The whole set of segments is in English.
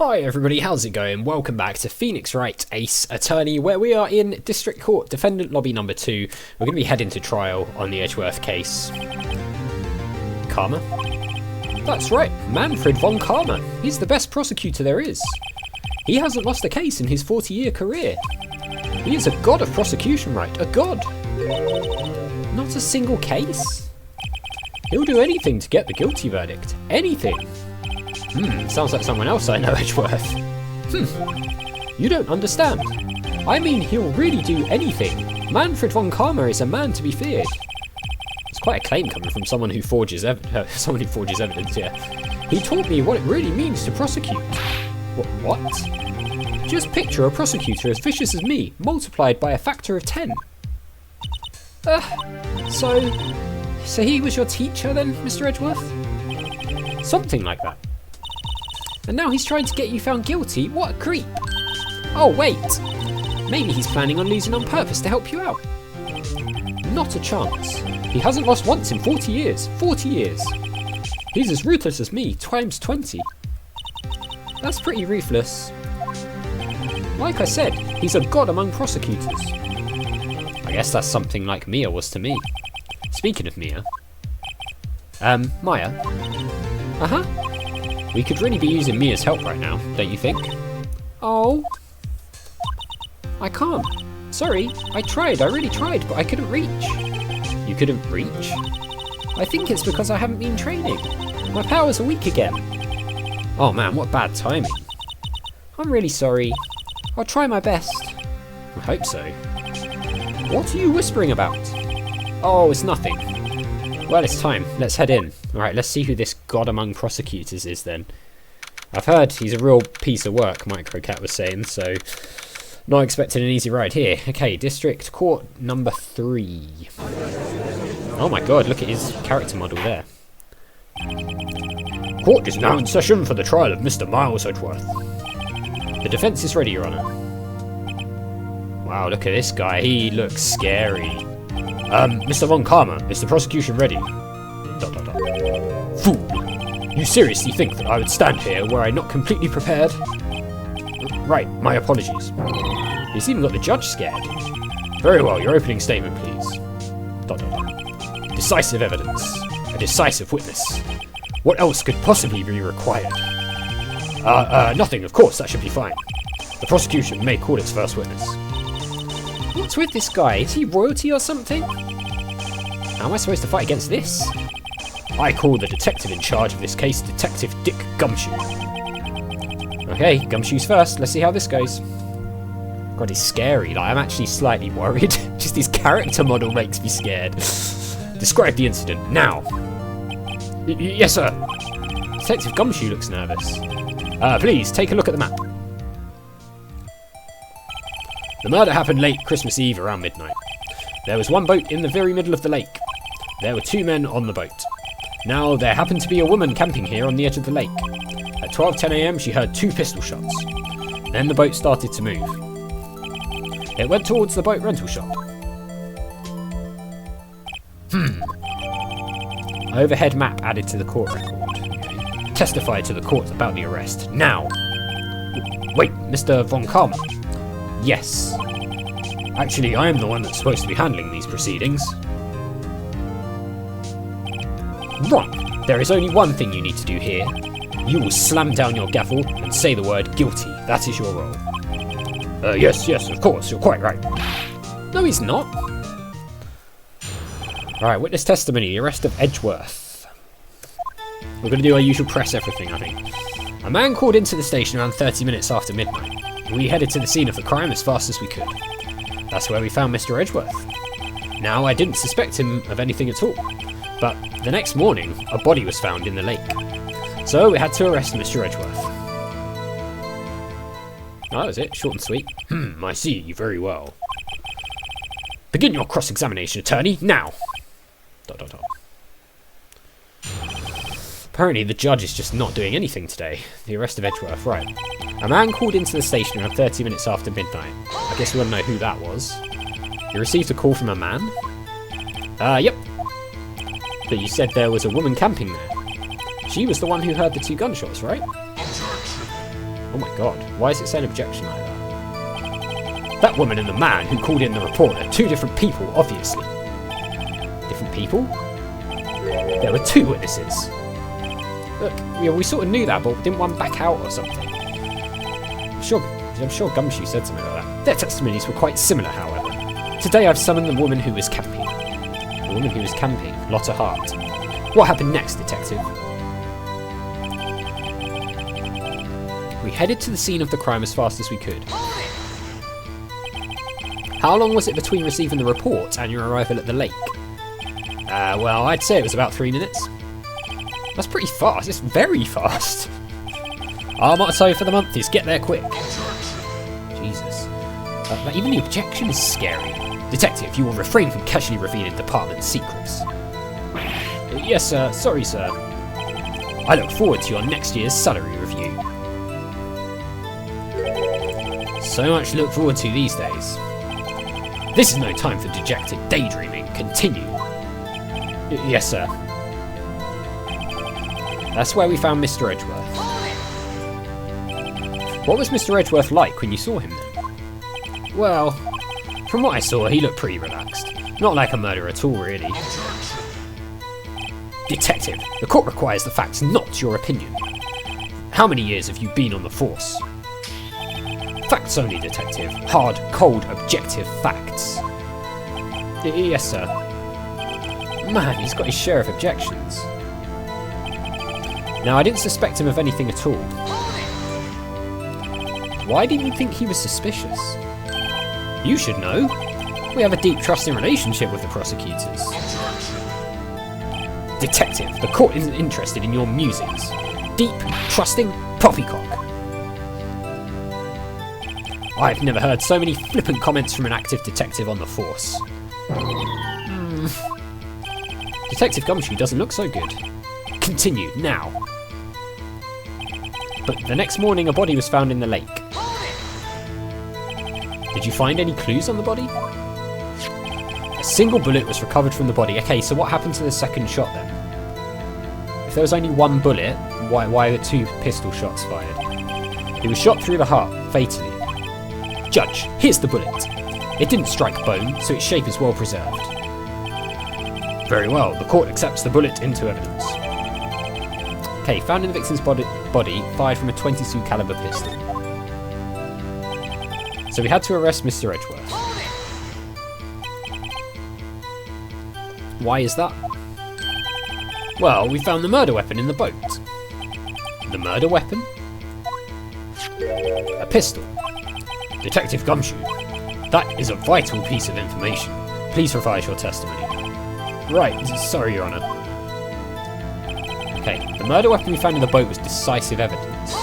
Hi everybody, how's it going? Welcome back to Phoenix Wright Ace Attorney, where we are in District Court, Defendant Lobby number 2. We're going to be heading to trial on the Edgeworth case. Karma? That's right, Manfred von Karma. He's the best prosecutor there is. He hasn't lost a case in his 40-year career. He is a god of prosecution, right? A god. Not a single case. He'll do anything to get the guilty verdict. Anything. Sounds like someone else I know, Edgeworth. You don't understand. I mean, he'll really do anything. Manfred von Karma is a man to be feared. It's quite a claim coming from someone who forges evidence, yeah. He taught me what it really means to prosecute. What? Just picture a prosecutor as vicious as me, multiplied by a factor of 10. So he was your teacher then, Mr. Edgeworth? Something like that. And now he's trying to get you found guilty? What a creep! Oh wait! Maybe he's planning on losing on purpose to help you out. Not a chance. He hasn't lost once in 40 years. 40 years! He's as ruthless as me, times 20. That's pretty ruthless. Like I said, he's a god among prosecutors. I guess that's something like Mia was to me. Speaking of Mia... Maya? Uh-huh. We could really be using Mia's help right now, don't you think? Oh. I can't. Sorry, I really tried, but I couldn't reach. You couldn't reach? I think it's because I haven't been training. My powers are weak again. Oh man, what bad timing. I'm really sorry. I'll try my best. I hope so. What are you whispering about? Oh, it's nothing. Well, it's time. Let's head in. Alright, let's see who this god among prosecutors is then. I've heard he's a real piece of work, Microcat was saying, so not expecting an easy ride here. Okay, District Court number 3. Oh my god, look at his character model there. Court is now in session for the trial of Mr. Miles Edgeworth. The defence is ready, Your Honour. Wow, look at this guy. He looks scary. Mr. von Karma, is the prosecution ready? ... Fool! You seriously think that I would stand here were I not completely prepared? Right, my apologies. He's even got the judge scared. Very well, your opening statement, please. ... Decisive evidence. A decisive witness. What else could possibly be required? Nothing, of course, that should be fine. The prosecution may call its first witness. What's with this guy? Is he royalty or something? How am I supposed to fight against this? I call the detective in charge of this case Detective Dick Gumshoe. Okay, Gumshoe's first. Let's see how this goes. God, he's scary. Like, I'm actually slightly worried. Just his character model makes me scared. Describe the incident, now. Yes, sir. Detective Gumshoe looks nervous. Please, take a look at the map. The murder happened late Christmas Eve around midnight. There was one boat in the very middle of the lake. There were 2 men on the boat. Now, there happened to be a woman camping here on the edge of the lake. At 12:10 AM, she heard 2 pistol shots. Then the boat started to move. It went towards the boat rental shop. Overhead map added to the court record. Okay. Testify to the court about the arrest. Now! Wait, Mr. von Karma. Yes. Actually, I am the one that's supposed to be handling these proceedings. Wrong. There is only one thing you need to do here. You will slam down your gavel and say the word guilty. That is your role. Yes, of course, you're quite right. No, he's not. Alright, witness testimony, the arrest of Edgeworth. We're going to do our usual press everything, I think. A man called into the station around 30 minutes after midnight. We headed to the scene of the crime as fast as we could. That's where we found Mr. Edgeworth. Now, I didn't suspect him of anything at all, but the next morning, a body was found in the lake. So we had to arrest Mr. Edgeworth. That was it, short and sweet. I see you very well. Begin your cross-examination, attorney, now! ... Apparently the judge is just not doing anything today. The arrest of Edgeworth, right. A man called into the station around 30 minutes after midnight. I guess you want to know who that was. You received a call from a man? Yep. But you said there was a woman camping there. She was the one who heard the 2 gunshots, right? Objection. Oh my god, why is it saying objection like that? That woman and the man who called in the report are two different people, obviously. Different people? There were two witnesses. Look, we sort of knew that, but didn't one back out or something? I'm sure Gumshoe said something like that. Their testimonies were quite similar, however. Today I've summoned the woman who was camping. The woman who was camping, Lotta Hart. What happened next, detective? We headed to the scene of the crime as fast as we could. How long was it between receiving the report and your arrival at the lake? Well, I'd say it was about 3 minutes. That's pretty fast. It's very fast. Our motto for the month is get there quick. Jesus. Even the objection is scary. Detective, you will refrain from casually revealing department secrets. Yes, sir. Sorry, sir. I look forward to your next year's salary review. So much to look forward to these days. This is no time for dejected daydreaming. Continue. Yes, sir. That's where we found Mr. Edgeworth. What was Mr. Edgeworth like when you saw him then? Well, from what I saw, he looked pretty relaxed. Not like a murderer at all, really. Detective, the court requires the facts, not your opinion. How many years have you been on the force? Facts only, detective. Hard, cold, objective facts. Yes, sir. Man, he's got his share of objections. Now, I didn't suspect him of anything at all. Why didn't you think he was suspicious? You should know. We have a deep trusting relationship with the prosecutors. Detective, the court isn't interested in your musings. Deep, trusting, poppycock. I've never heard so many flippant comments from an active detective on the force. Detective Gumshoe doesn't look so good. Continue, now. But the next morning a body was found in the lake. Did you find any clues on the body? A single bullet was recovered from the body. Okay, so what happened to the second shot then? If there was only one bullet, why were 2 pistol shots fired? He was shot through the heart, fatally. Judge, here's the bullet. It didn't strike bone, so its shape is well preserved. Very well, the court accepts the bullet into evidence. Okay, found in the victim's body fired from a .22 caliber pistol. So we had to arrest Mr. Edgeworth. Why is that? Well, we found the murder weapon in the boat. The murder weapon? A pistol. Detective Gumshoe, that is a vital piece of information. Please revise your testimony. Right, sorry, Your Honour. Okay, the murder weapon we found in the boat was decisive evidence.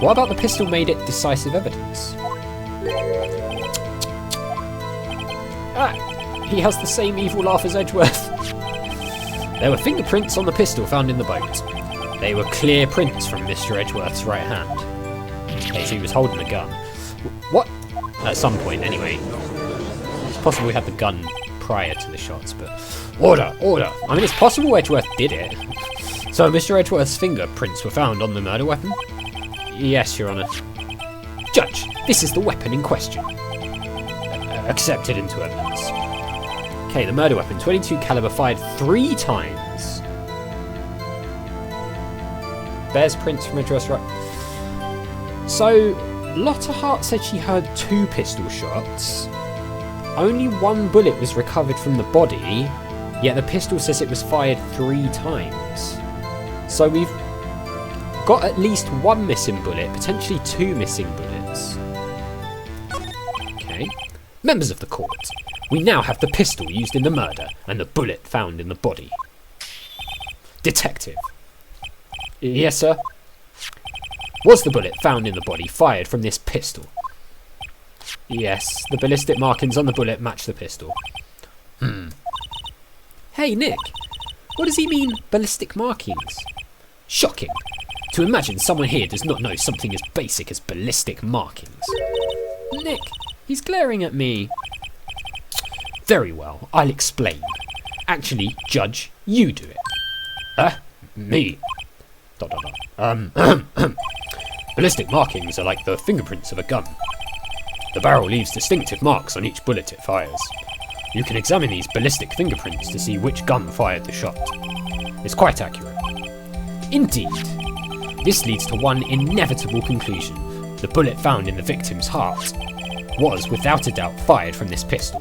What about the pistol made it decisive evidence? Ah, he has the same evil laugh as Edgeworth. There were fingerprints on the pistol found in the boat. They were clear prints from Mr. Edgeworth's right hand. Okay, so he was holding a gun. What? At some point, anyway. It's possible we had the gun prior to the shots, but... Order! Order! I mean, it's possible Edgeworth did it. So Mr. Edgeworth's fingerprints were found on the murder weapon? Yes, Your Honour. Judge, this is the weapon in question. Accepted into evidence. Okay, the murder weapon, .22 caliber, fired 3 times. Bears prints from Edgeworth's right. So, Lotta Hart said she heard 2 pistol shots. Only 1 bullet was recovered from the body, yet the pistol says it was fired 3 times. So we've got at least 1 missing bullet, potentially 2 missing bullets. Okay. Members of the court, we now have the pistol used in the murder and the bullet found in the body. Detective. Yes, sir? Was the bullet found in the body fired from this pistol? Yes, the ballistic markings on the bullet match the pistol. Hey, Nick. What does he mean, ballistic markings? Shocking. To imagine someone here does not know something as basic as ballistic markings. Nick, he's glaring at me. Very well, I'll explain. Actually, Judge, you do it. Me? Dot, dot, dot. Ballistic markings are like the fingerprints of a gun. The barrel leaves distinctive marks on each bullet it fires. You can examine these ballistic fingerprints to see which gun fired the shot. It's quite accurate. Indeed. This leads to one inevitable conclusion. The bullet found in the victim's heart was, without a doubt, fired from this pistol.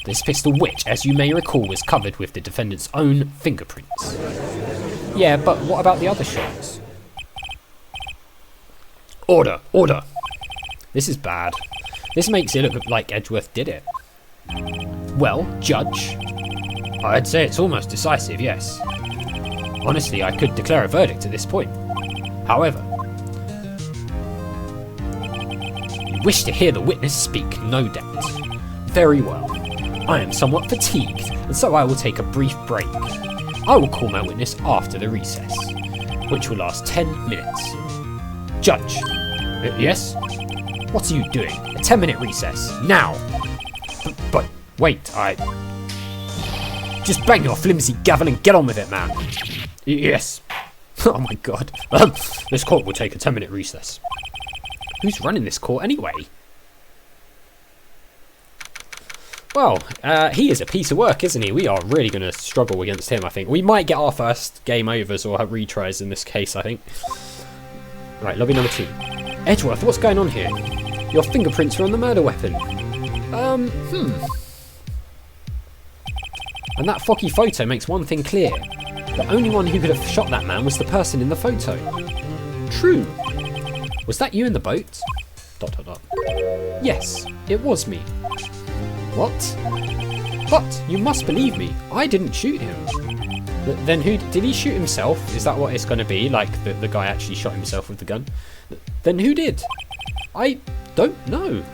This pistol which, as you may recall, was covered with the defendant's own fingerprints. Yeah, but what about the other shots? Order! Order! This is bad. This makes it look like Edgeworth did it. Well, Judge? I'd say it's almost decisive, yes. Honestly, I could declare a verdict at this point. However, you wish to hear the witness speak, no doubt. Very well. I am somewhat fatigued, and so I will take a brief break. I will call my witness after the recess, which will last 10 minutes. Judge? Yes? What are you doing? A 10-minute recess, now! But wait, just bang your flimsy gavel and get on with it, man. Yes. Oh my god. This court will take a 10-minute recess. Who's running this court anyway? Well, he is a piece of work, isn't he? We are really going to struggle against him, I think. We might get our first game overs or have retries in this case, I think. Right, lobby number 2. Edgeworth, what's going on here? Your fingerprints are on the murder weapon. And that foggy photo makes one thing clear. The only one who could have shot that man was the person in the photo. True. Was that you in the boat? ... Yes, it was me. What? But you must believe me, I didn't shoot him. Then who did he shoot himself? Is that what it's going to be? Like the guy actually shot himself with the gun? Then who did? I don't know.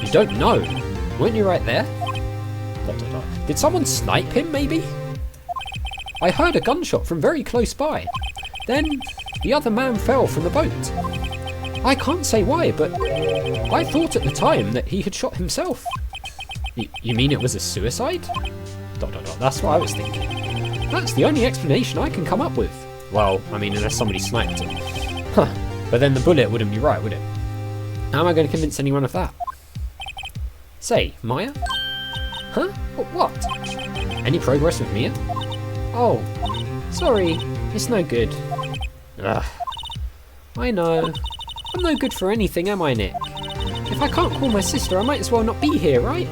You don't know? Weren't you right there? ... Did someone snipe him, maybe? I heard a gunshot from very close by. Then the other man fell from the boat. I can't say why, but I thought at the time that he had shot himself. You mean it was a suicide? ... That's what I was thinking. That's the only explanation I can come up with. Well, I mean, unless somebody sniped him. Huh, but then the bullet wouldn't be right, would it? How am I going to convince anyone of that? Say, Maya? Huh? What? Any progress with Mia? Oh, sorry, it's no good. Ugh. I know. I'm no good for anything, am I, Nick? If I can't call my sister, I might as well not be here, right?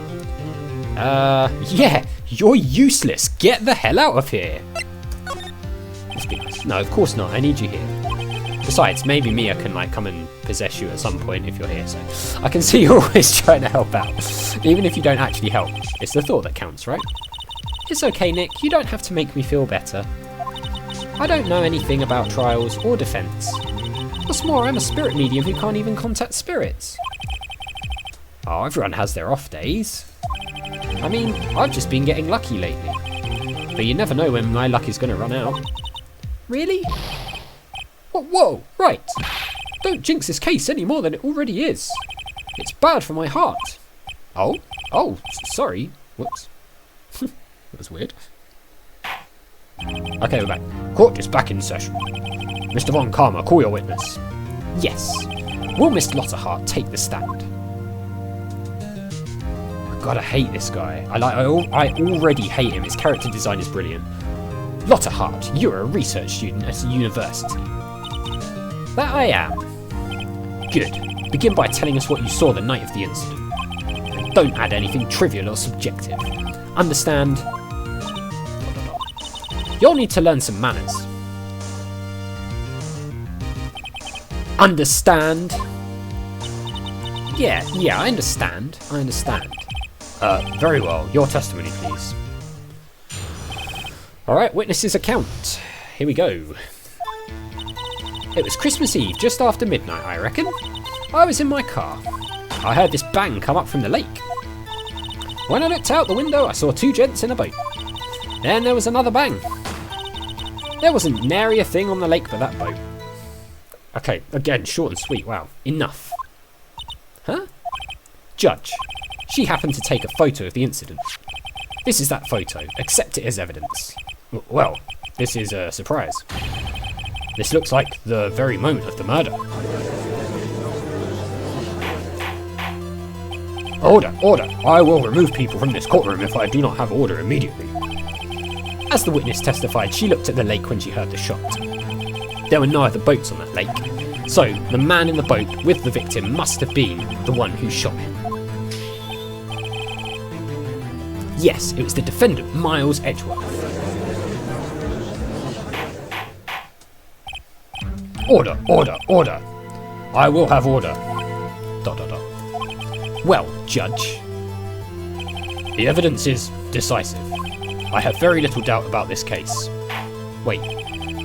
Yeah, you're useless. Get the hell out of here. Let's be nice. No, of course not. I need you here. Besides, maybe Mia can like come and possess you at some point if you're here, so I can see you're always trying to help out. Even if you don't actually help. It's the thought that counts, right? It's okay, Nick. You don't have to make me feel better. I don't know anything about trials or defence. What's more, I'm a spirit medium who can't even contact spirits. Oh, everyone has their off days. I mean, I've just been getting lucky lately. But you never know when my luck is going to run out. Really? Whoa, right. Don't jinx this case any more than it already is. It's bad for my heart. Oh, sorry. Whoops. That was weird. Okay, we're back. Court is back in session. Mr. Von Karma, call your witness. Yes. Will Miss Lotta Hart take the stand? God, I hate this guy. I already hate him. His character design is brilliant. Lotta Hart, you're a research student at a university. That I am. Good. Begin by telling us what you saw the night of the incident. Don't add anything trivial or subjective. Understand? You'll need to learn some manners. Understand? Yeah, I understand. Very well. Your testimony, please. Alright, witness's account. Here we go. It was Christmas Eve, just after midnight, I reckon. I was in my car. I heard this bang come up from the lake. When I looked out the window, I saw two gents in a boat. Then there was another bang. There wasn't nary a thing on the lake but that boat. Okay, again, short and sweet, wow. Enough. Huh? Judge, she happened to take a photo of the incident. This is that photo. Accept it as evidence. Well, This is a surprise. This looks like the very moment of the murder. Order, order! I will remove people from this courtroom if I do not have order immediately. As the witness testified, she looked at the lake when she heard the shot. There were no other boats on that lake, so the man in the boat with the victim must have been the one who shot him. Yes, it was the defendant, Miles Edgeworth. Order, order, order! I will have order. ... Well, Judge, the evidence is decisive. I have very little doubt about this case. Wait,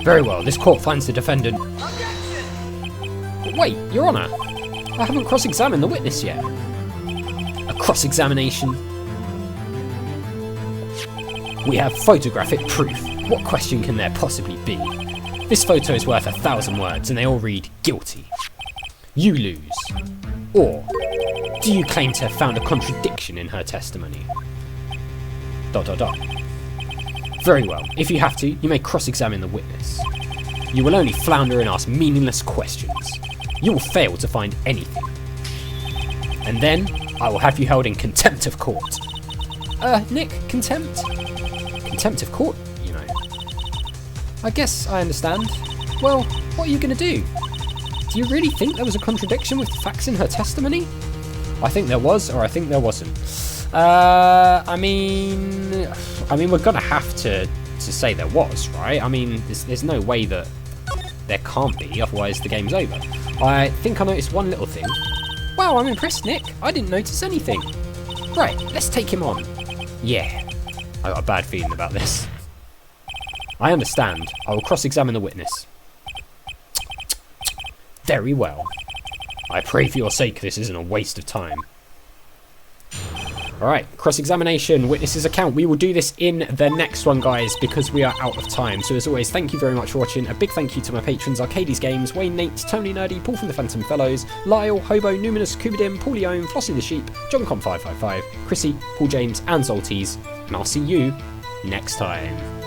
very well, this court finds the defendant... Wait, Your Honour, I haven't cross-examined the witness yet. A cross-examination? We have photographic proof. What question can there possibly be? This photo is worth 1,000 words and they all read guilty. You lose. Or, do you claim to have found a contradiction in her testimony? ... Very well, if you have to, you may cross-examine the witness. You will only flounder and ask meaningless questions. You will fail to find anything. And then, I will have you held in contempt of court. Nick, contempt? Contempt of court, you know. I guess I understand. Well, what are you going to do? Do you really think there was a contradiction with the facts in her testimony? I think there was, or I think there wasn't. I mean, we're gonna have to say there was, right? I mean, there's no way that there can't be, otherwise the game's over. I think I noticed one little thing. Wow, I'm impressed, Nick. I didn't notice anything. Right, let's take him on. Yeah, I got a bad feeling about this. I understand. I will cross-examine the witness. Very well. I pray for your sake this isn't a waste of time. Alright, cross-examination, witness's account. We will do this in the next one, guys, because we are out of time. So as always, thank you very much for watching. A big thank you to my patrons, Arcades Games, Wayne, Nate, Tony Nerdy, Paul from the Phantom Fellows, Lyle, Hobo, Numinous, Kubidim, Paulione, Flossie the Sheep, JohnCom555, Chrissy, Paul James, and Zolties. And I'll see you next time.